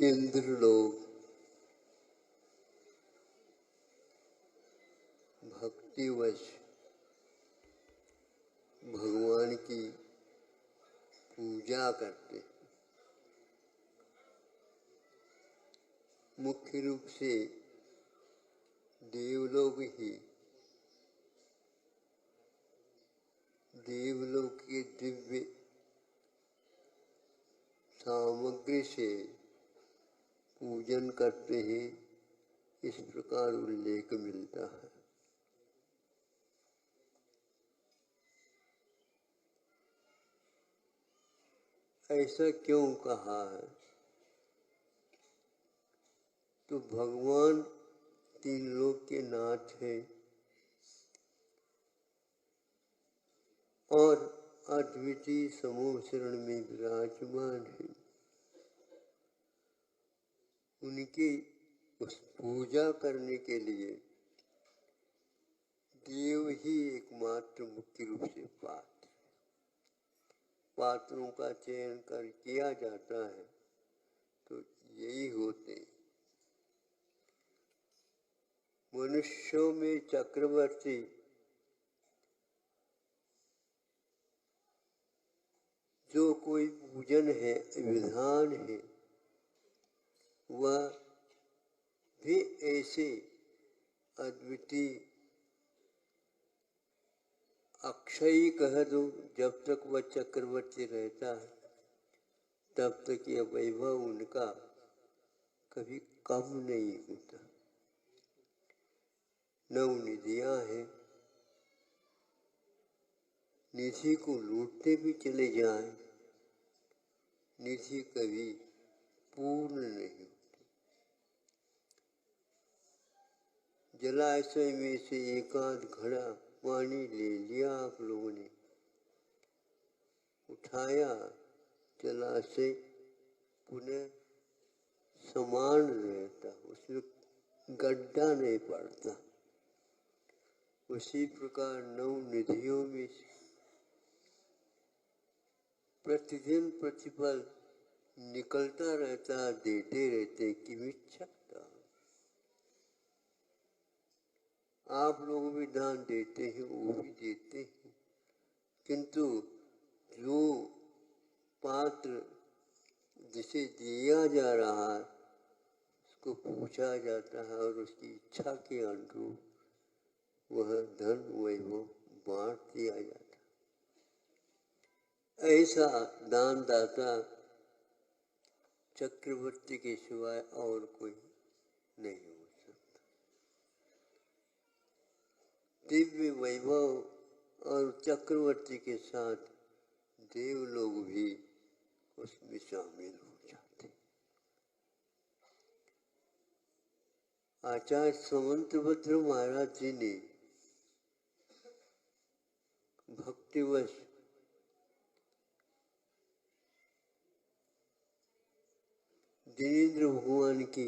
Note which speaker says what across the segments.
Speaker 1: इंद्र लोग भक्तिवश भगवान की पूजा करते हैं। मुख्य रूप से देवलोक ही देवलोक के दिव्य सामग्री से पूजन करते हैं, इस प्रकार उल्लेख मिलता है। ऐसा क्यों कहा है? तो भगवान तीन लोक के नाथ है और अद्वितीय समूह शरण में विराजमान है। उनकी उस पूजा करने के लिए देव ही एकमात्र मुख्य रूप से पात्रों का चयन कर किया जाता है, तो यही होते। मनुष्यों में चक्रवर्ती जो कोई पूजन है, विधान है, वह भी ऐसे अद्वितीय अक्षयी कह दो। जब तक वह चक्रवर्ती रहता है तब तक यह वैभव उनका कभी कम नहीं होता। नवनिधियां हैं, निधि को लूटते भी चले जाएं, निधि कभी पूर्ण नहीं होती। जलाशय में से एकाध घड़ा पानी ले लिया आप लोगों ने, उठाया, जलाशय पुनः समान रहता, उसमें गड्ढा नहीं पड़ता। उसी प्रकार नौ निधियों में प्रतिदिन प्रतिपल निकलता रहता, देते रहते कि मिच्छता। आप लोग भी दान देते हैं, वो भी देते हैं, किंतु जो पात्र जिसे दिया जा रहा है उसको पूछा जाता है और उसकी इच्छा के अनुरूप वह धन वैभव बांट दिया जाता। ऐसा दानदाता चक्रवर्ती के सिवाय और कोई नहीं हो सकता। दिव्य वैभव और चक्रवर्ती के साथ देव लोग भी उसमें शामिल हो जाते। आचार्य समंतभद्र महाराज जी ने भक्तिवश दिनेंद्र भगवान की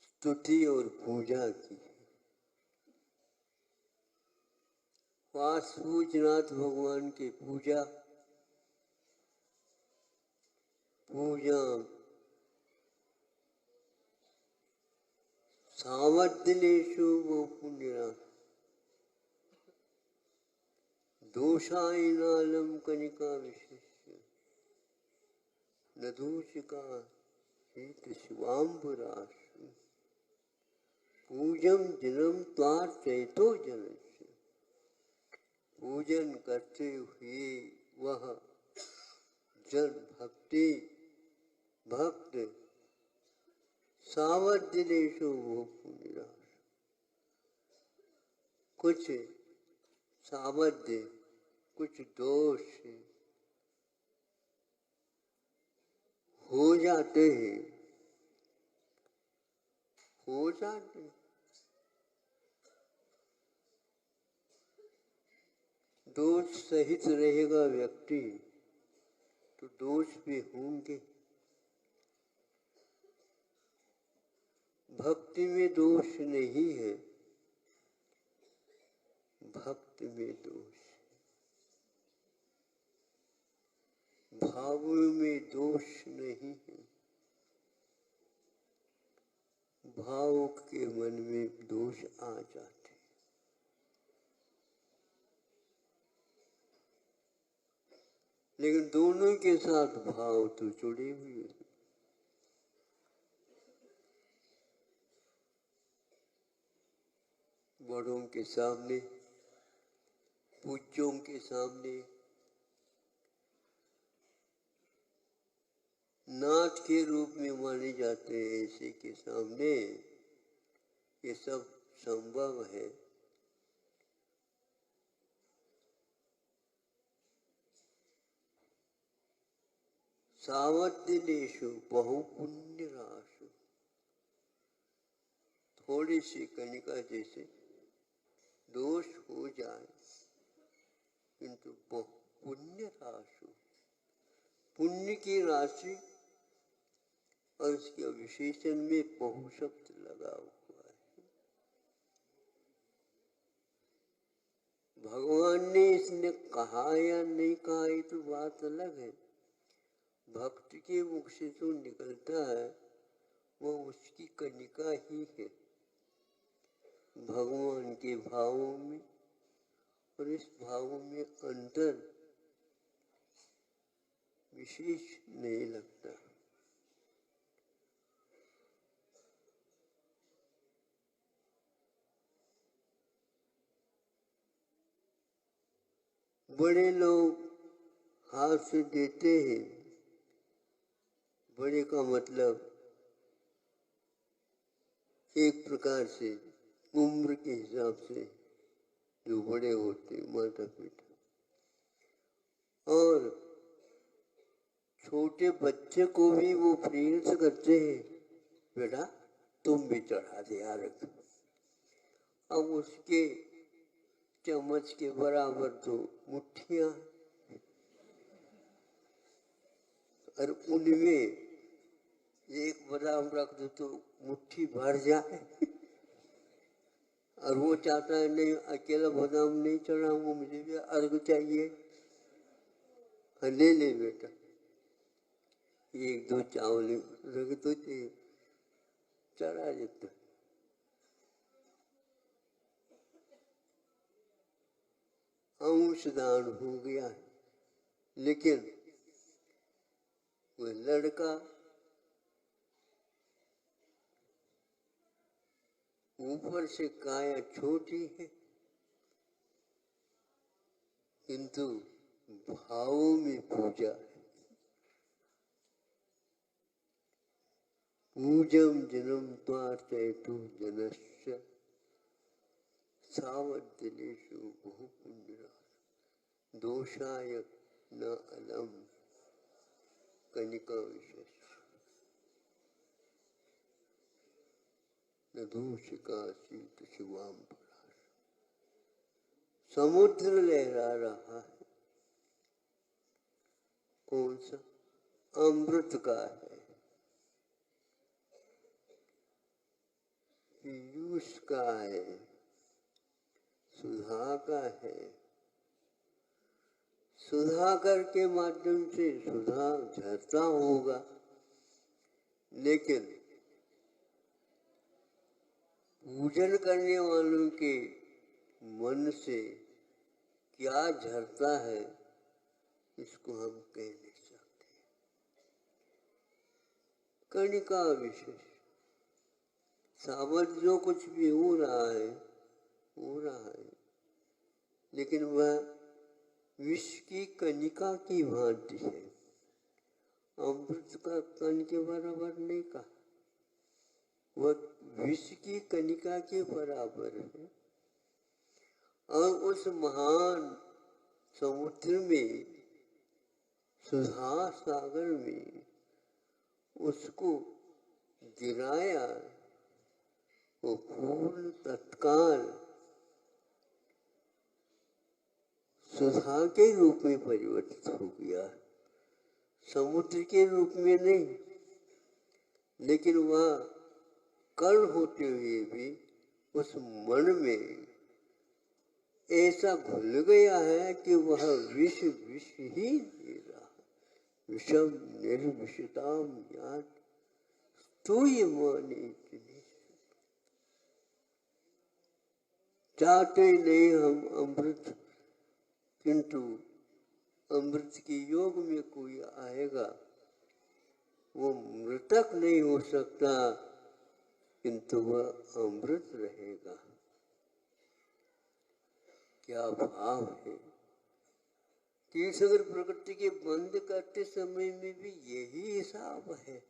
Speaker 1: स्तुति और पूजा की। वासुनाथ भगवान की पूजा सावधिनेषु वो पुण्यरा दोषाइनालम कनिका विशेष्य नदूचिका शीत शिवाम्बुराशु पूजम जनम त्वार चैतो जनस्य। पूजन करते हुए वह जन भक्त सावधिनेषु वो पुण्यरा, कुछ सावध्य, कुछ दोष हो जाते हैं, दोष सहित रहेगा व्यक्ति तो दोष भी होंगे। भक्ति में दोष नहीं है, भक्त में दोष। भावों में दोष नहीं है, भाव के मन में दोष आ जाते, लेकिन दोनों के साथ भाव तो जुड़े हुए हैं। बड़ों के सामने, पूज्यों के सामने, नाथ के रूप में माने जाते हैं, ऐसे के सामने ये सब संभव है। सावधिनेषु बहुपुण्य राशु, थोड़ी सी कणिका जैसे दोष हो जाए किंतु पुण्य राशि, पुण्य की राशि, और इसके विशेषण में बहु शब्द लगा हुआ है। भगवान ने इसने कहा या नहीं कहा ये तो बात अलग है। भक्त के मुख से जो निकलता है वो उसकी कणिका ही है भगवान के भावों में, और इस भावों में अंतर विशेष नहीं लगता। बड़े लोग हाथ से देते हैं, बड़े का मतलब एक प्रकार से उम्र के हिसाब से जो बड़े होते माता पिता, और छोटे बच्चे को भी वो प्रेरित करते हैं, बेटा तुम भी चढ़ा दे यार। अब उसके चम्मच के बराबर तो मुट्ठियां, और उनमें एक बादाम रख दो तो मुट्ठी भर जाए, और वो चाहता है नहीं अकेला बादाम नहीं चढ़ाऊंगा, मुझे भी अर्घ चाहिए। ले ले बेटा, एक दो चावल रख दो, चढ़ा देता। अंशदान हो गया है, लेकिन वो लड़का ऊपर से काया छोटी है किंतु भावों में पूजा है। पूजम जन्म त्वार्चयतु जनस्य सावधिनेषु बहुपुण्य दोषाय न अलम कनिका विशेष न दूषिका शीत शिवाम। समुद्र लहरा रहा है, कौन सा? अमृत का है, पीयूष का है, सुधा का है। सुधाकर के माध्यम से सुधा झरता होगा, लेकिन पूजन करने वालों के मन से क्या झरता है इसको हम कह नहीं सकते। कणिका विशेष सावध जो कुछ भी हो रहा है, लेकिन वह विष की कणिका की भांति है, अमृत का कण के बराबर नहीं कहा, वह विष की कणिका के बराबर है। और उस महान समुद्र में, सुधा सागर में उसको गिराया, वो पूर्ण तत्काल सुधा के रूप में परिवर्तित हो गया, समुद्र के रूप में नहीं। लेकिन वह कर्ण होते हुए भी उस मन में ऐसा घुल गया है कि वह विष ही दे रहा है, विषम निर्विषताम यात स्तूयमाने इतने। चाहते नहीं हम अमृत, किंतु अमृत के योग में कोई आएगा, वो मृतक नहीं हो सकता, किंतु वह अमृत रहेगा। क्या भाव है। तीसर प्रकृति के बंद करते समय में भी यही हिसाब है।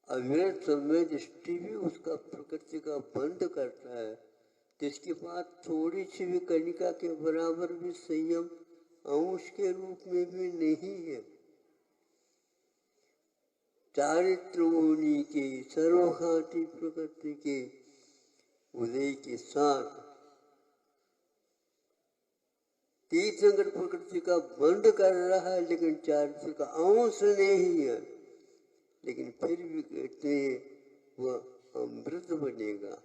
Speaker 1: अविरत समय दृष्टि भी उसका प्रकृति का बंद करता है, जिसके पास थोड़ी सी भी कणिका के बराबर भी संयम अंश के रूप में भी नहीं है। चारित्रोनी के सर्वघाती प्रकृति के उदय के साथ तीर्थंकर प्रकृति का बंद कर रहा है, लेकिन चारित्र का अंश नहीं है, लेकिन फिर भी कहते हैं वह अमृत बनेगा,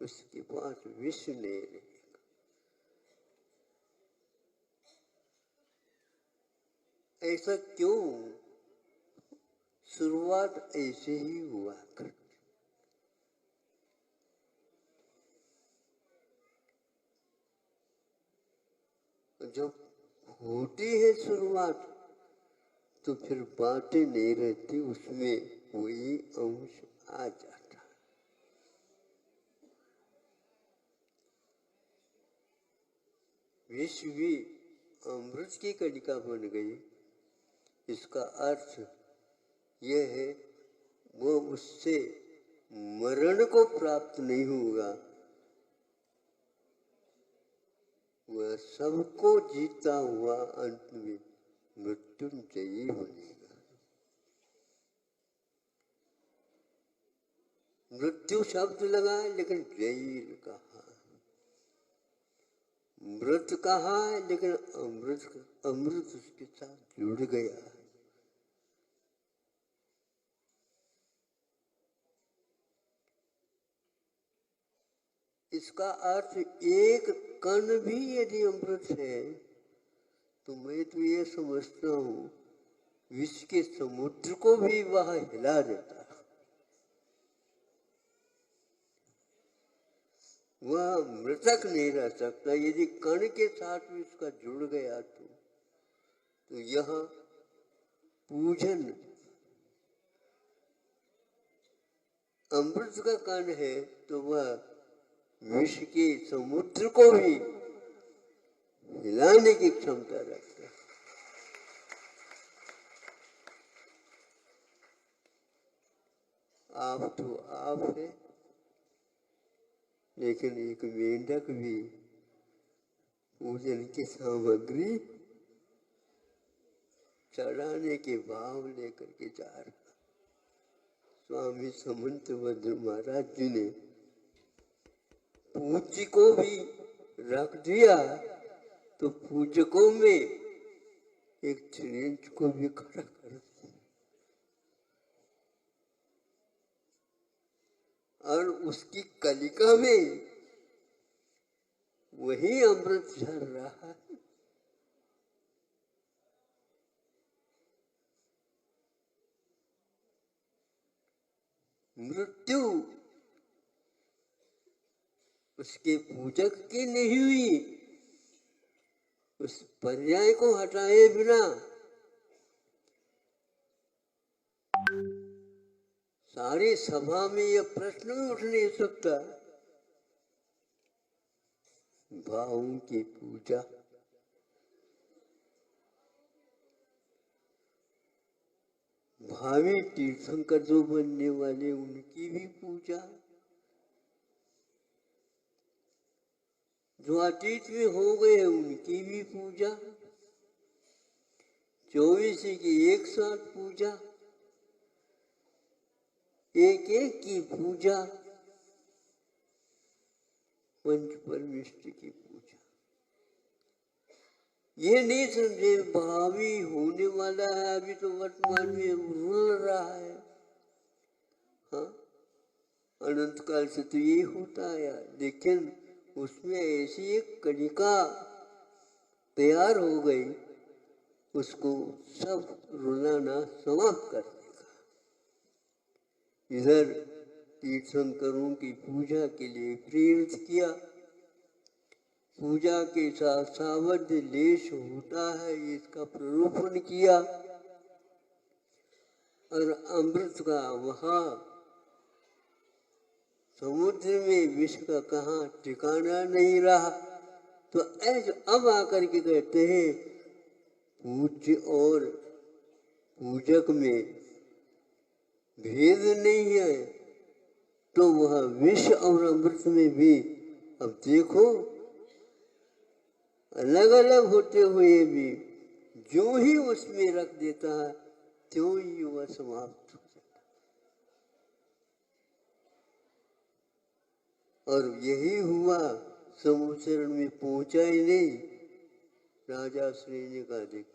Speaker 1: उसके पास विष नहीं रहेगा। ऐसा क्यों? शुरुआत ऐसे ही हुआ करती। जब होती है शुरुआत तो फिर बातें नहीं रहती, उसमें वही अंश आ जाता है। विश्व भी अमृत की कणिका बन गई। इसका अर्थ यह है वो उससे मरण को प्राप्त नहीं होगा, वह सबको जीता हुआ अंत में मृत्युंजयी बनेगा। मृत्यु शब्द लगा लेकिन जयी कहा, मृत कहा लेकिन अमृत उसके साथ जुड़ गया। इसका अर्थ एक कण भी यदि अमृत है तो मैं तो ये समझता हूँ विश्व के समुद्र को भी वह हिला देता। वह मृतक नहीं रह सकता, यदि कण के साथ भी उसका जुड़ गया तो यह पूजन अमृत का कण है, तो वह विश्व के समुद्र को भी हिलाने की क्षमता रखता है। आप तो आप है, लेकिन एक मेंढक भी पूजन की सामग्री चढ़ाने के भाव लेकर के जा रहा। स्वामी समंत भद्र महाराज जी ने पूज्य को भी रख दिया तो पूजकों में एक चिड़िंच को भी खड़ा कर दिया और उसकी कलिका में वही अमृत झर रहा है। मृत्यु उसके पूजक की नहीं हुई, उस पर्याय को हटाए बिना सारी सभा में यह प्रश्न भी उठ नहीं सकता। भावों की पूजा, भावी तीर्थंकर जो बनने वाले उनकी भी पूजा, जो अतीत में हो गए उनकी भी पूजा, 24 की एक साथ पूजा, एक एक की पूजा, पंच परमेष्टि की पूजा। ये नहीं समझे भावी होने वाला है, अभी तो वर्तमान में रुल रहा है। हाँ, अनंत काल से तो ये होता है, लेकिन उसमें ऐसी एक कणिका तैयार हो गई, उसको सब रुलाना समाप्त कर देगा। इधर तीर्थंकरों की पूजा के लिए प्रेरित किया। पूजा के साथ सावध लेश होता है, इसका प्ररूपण किया। और अमृत का वहां समुद्र में विष का कहाँ ठिकाना नहीं रहा। तो ऐसे अब आकर के कहते हैं पूज्य और पूजक में भेद नहीं है, तो वह विष और अमृत में भी अब देखो अलग अलग होते हुए भी जो ही उसमें रख देता है त्यों ही वह समाप्त हो जाता। और यही हुआ, समुद्र में पहुंचा ही नहीं राजा श्रेणी का देख,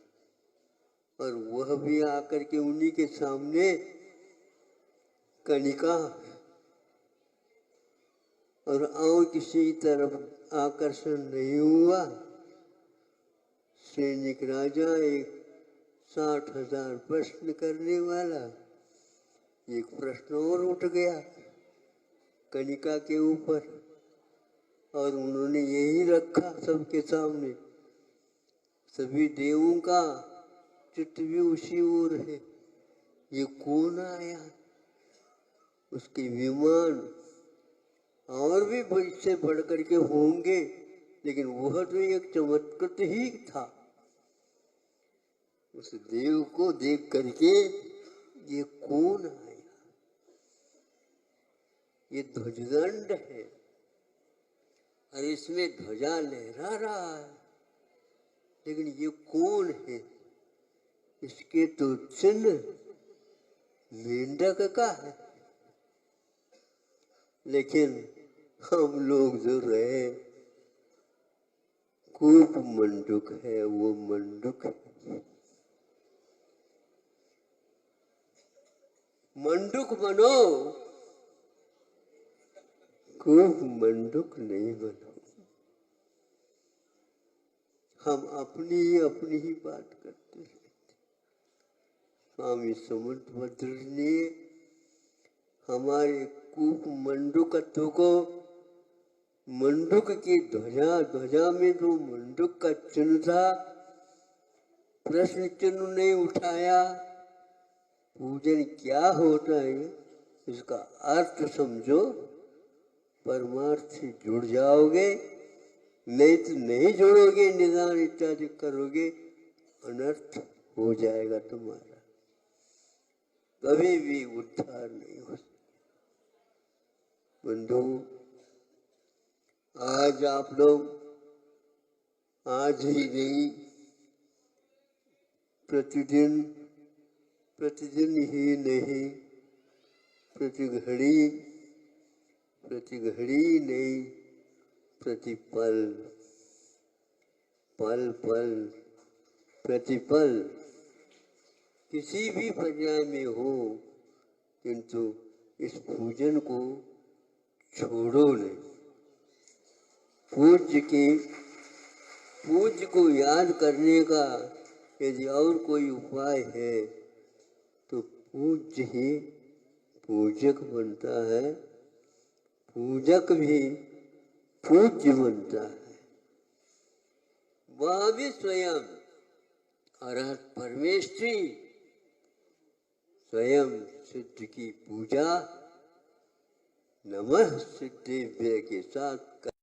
Speaker 1: और वह भी आकर के उन्हीं के सामने कणिका और और किसी तरफ आकर्षण नहीं हुआ। सैनिक राजा एक 60,000 प्रश्न करने वाला, एक प्रश्न और उठ गया कणिका के ऊपर, और उन्होंने यही रखा सबके सामने। सभी देवों का चित्त भी उसी ओर है, ये कौन आया। उसके विमान और भी इससे बढ़ करके होंगे, लेकिन वह तो एक चमत्कृत ही था। उस देव को देख करके ये कौन आया, ये ध्वजदंड है और इसमें ध्वजा लहरा रहा है, लेकिन ये कौन है। इसके तो चिन्ह मेंढक का है, लेकिन हम लोग जो रहे कूप मंडूक है, वो मंडूक है। मंडूक बनो, कूप मंडूक नहीं बनो। हम अपनी ही बात करते हैं। स्वामी समर्थ भद्र ने हमारे कूप मंडूकत्व को, मंडूक की ध्वजा में जो मंडूक का चिन्ह था, प्रश्न चिन्ह नहीं उठाया। पूजन क्या होता है इसका अर्थ समझो, परमार्थ से जुड़ जाओगे, नहीं तो नहीं जुड़ोगे, निदान इत्यादि करोगे, अनर्थ हो जाएगा तुम्हारा, कभी भी उद्धार नहीं हो सकता। बंधु, आज आप लोग, आज ही नहीं, प्रतिदिन ही नहीं, प्रति घड़ी नहीं, प्रतिपल, पल पल प्रतिपल किसी भी पर्याय में हो, किंतु इस पूजन को छोड़ो नहीं। पूज्य को याद करने का यदि और कोई उपाय है तो पूज्य ही पूजक बनता है, पूजक भी पूज्य बनता है। वह भी स्वयं अरहत परमेश्वरी स्वयं सिद्ध की पूजा नमः सिद्धेभ्य के साथ